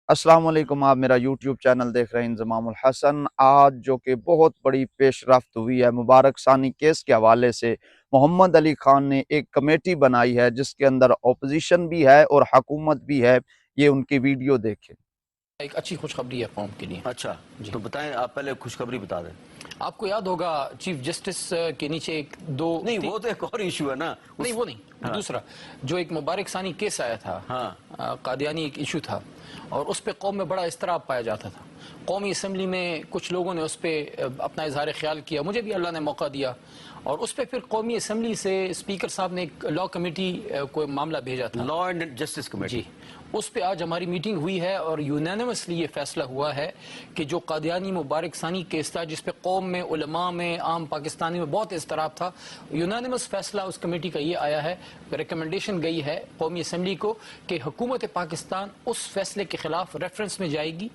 अस्सलाम वालेकुम। आप मेरा यूट्यूब चैनल देख रहे हैं इंज़माम उल हसन। आज जो कि बहुत बड़ी पेशरफ्त हुई है मुबारक सानी केस के हवाले से, मोहम्मद अली खान ने एक कमेटी बनाई है जिसके अंदर अपोजिशन भी है और हुकूमत भी है। ये उनकी वीडियो देखें। एक अच्छी खुशखबरी है कौम के लिए। अच्छा, तो बताएं, आप पहले खुशखबरी बता दें। आपको याद होगा चीफ जस्टिस के नीचे एक दो नहीं, वो तो एक और इशू है ना। नहीं वो नहीं, हाँ। दूसरा जो एक मुबारक सानी केस आया था, हाँ। कादियानी एक इशू था और उस पे कौम में बड़ा इस्तराब पाया जाता था। कौमी असम्बली में कुछ लोगों ने उस पर अपना इजहार ख्याल किया, मुझे भी अल्लाह ने मौका दिया और उस पर फिर कौमी असम्बली से स्पीकर साहब ने एक लॉ कमेटी को मामला भेजा था, लॉ एंड जस्टिस कमेटी। जी, उस पे आज हमारी मीटिंग हुई है और यूनानिमसली ये फैसला हुआ है कि जो कादियानी मुबारक सानी केस था जिस पे कौम में, उलमा में, आम पाकिस्तानी में बहुत इस्तराब था, यूनानिमस फैसला उस कमेटी का ये आया है, रिकमेंडेशन गई है कौमी असम्बली को कि हुकूमत पाकिस्तान उस फैसले के खिलाफ रेफरेंस में जाएगी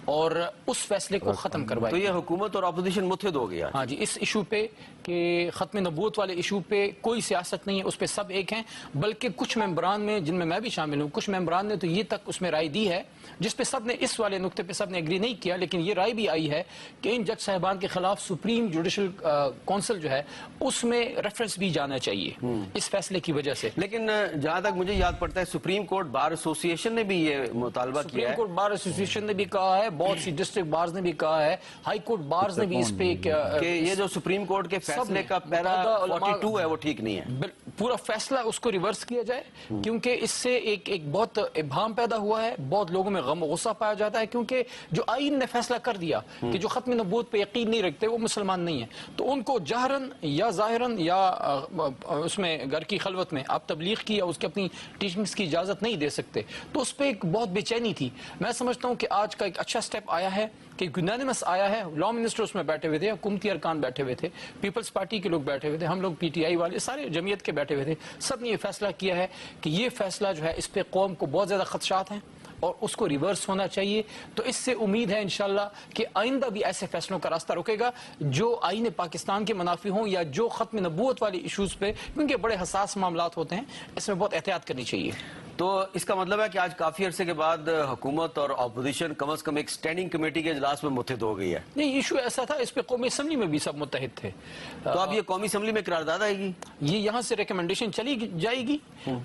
और उस फैसले को ख़त्म करवाएगी। तो ये हुकूमत और अपोजिशन मुत्तहिद हो गया। हाँ जी, इस इशू पे कि ख़त्म नबूवत वाले इशू पे कोई सियासत नहीं है, उस पे सब एक हैं। बल्कि कुछ मेंबरान में, जिनमें मैं भी शामिल हूँ, कुछ मेंबरान ने तो ये तक उसमें राय दी है जिस पे सब ने, इस वाले नुक्ते पे सब ने एग्री नहीं किया, लेकिन ये राय भी आई है कि इन जज साहिबान के खिलाफ सुप्रीम जुडिशल काउंसिल जो है उसमें रेफरेंस भी जाना चाहिए इस फैसले की वजह से। लेकिन जहां तक मुझे याद पड़ता है, सुप्रीम कोर्ट बार एसोसिएशन ने भी ये मुतालबा किया सुप्रीम है। कोर्ट बार एसोसिएशन ने भी कहा है, बहुत सी डिस्ट्रिक्ट बार्स ने भी कहा है, हाई कोर्ट बार्स ने भी इस पे कि ये जो सुप्रीम कोर्ट के फैसले का पैरा 42 है वो ठीक नहीं है, पूरा फैसला उसको रिवर्स किया जाए, क्योंकि इससे एक बहुत इब्हाम पैदा हुआ है, बहुत लोगों में गम गुस्सा पाया जाता है, क्योंकि जो आईन ने फैसला कर दिया कि जो खत्म नबूवत पे यकीन नहीं रखते वो मुसलमान नहीं है, तो उनको जहरन या ज़ाहिरन या उसमें घर की खलवत में आप तबलीग की या उसकी अपनी टीचिंग्स की इजाज़त नहीं दे सकते। तो उस पर एक बहुत बेचैनी थी। मैं समझता हूँ कि आज का एक अच्छा स्टेप आया है कि यूनानिमस आया है, लॉ मिनिस्टर उसमें बैठे हुए थे, हुकूमती अरकान बैठे हुए थे, पीपल्स पार्टी के लोग बैठे हुए थे, हम लोग पीटीआई वाले सारे जमीयत के बैठे हुए थे, सब ने ये फैसला किया है कि ये फैसला जो है इस पे कौम को बहुत ज़्यादा खदशात हैं और उसको रिवर्स होना चाहिए। तो इससे उम्मीद है इंशाल्लाह कि आइंदा भी ऐसे फैसलों का रास्ता रुकेगा जो आईन पाकिस्तान के मुनाफी हों या जो ख़त्म नबूवत वाली इशूज़ पे, क्योंकि बड़े हसास मामलात होते हैं, इसमें बहुत एहतियात करनी चाहिए। तो इसका मतलब है कि आज काफी अरसे के बाद हुकूमत और अपोजिशन कम से कम एक स्टैंडिंग कमेटी के इजलास में मुत्तहिद हो गई है। नहीं, इशू ऐसा था, इस पे कौमी असम्बली में भी सब मुत्तहिद थे। तो अब ये कौमी असम्बली में करारदाद आएगी, ये यहाँ से रिकमेंडेशन चली जाएगी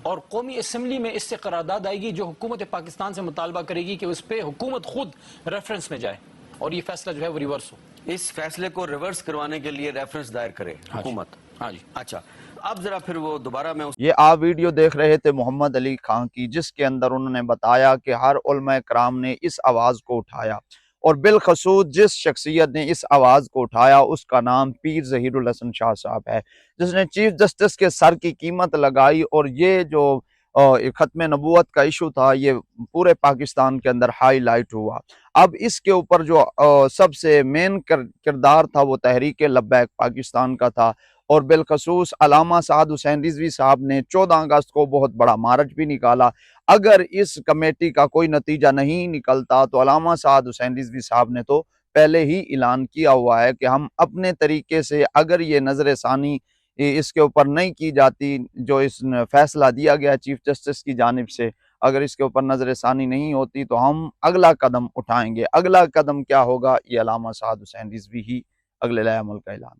और कौमी असम्बली में इससे करारदाद आएगी जो हुकूमत पाकिस्तान से मुतालबा करेगी कि उस पर हुकूमत खुद रेफरेंस में जाए और ये फैसला जो है वो रिवर्स हो। इस फैसले को रिवर्स करवाने के लिए रेफरेंस दायर करे हुकूमत। हाँ जी। अच्छा, अब जरा फिर वो दोबारा मैं ये आप वीडियो देख रहे थे मोहम्मद अली खान की, जिसके अंदर उन्होंने बताया कि हर उलमा कराम ने इस आवाज़ को उठाया और बिलखसूस जिस शख्सियत ने इस आवाज़ को उठाया उसका नाम पीर ज़हीरुल हसन शाह साहब है, जिसने चीफ जस्टिस के सर की कीमत लगाई। और ये जो ख़त्म नबूवत का इशू था ये पूरे पाकिस्तान के अंदर हाईलाइट हुआ। अब इसके ऊपर जो सबसे मेन किरदार था वो तहरीक लब्बैक पाकिस्तान का था और बिलखसूस अल्लामा साद हुसैन रिजवी साहब ने 14 अगस्त को बहुत बड़ा मार्च भी निकाला। अगर इस कमेटी का कोई नतीजा नहीं निकलता तो अल्लामा साद हुसैन रिजवी साहब ने तो पहले ही ऐलान किया हुआ है कि हम अपने तरीके से, अगर ये नजर सानी इसके ऊपर नहीं की जाती, जो इस फैसला दिया गया चीफ जस्टिस की जानिब से, अगर इसके ऊपर नजर सानी नहीं होती तो हम अगला कदम उठाएंगे। अगला कदम क्या होगा ये अल्लामा साद हुसैन रिजवी ही अगले लाए अमल का ऐलान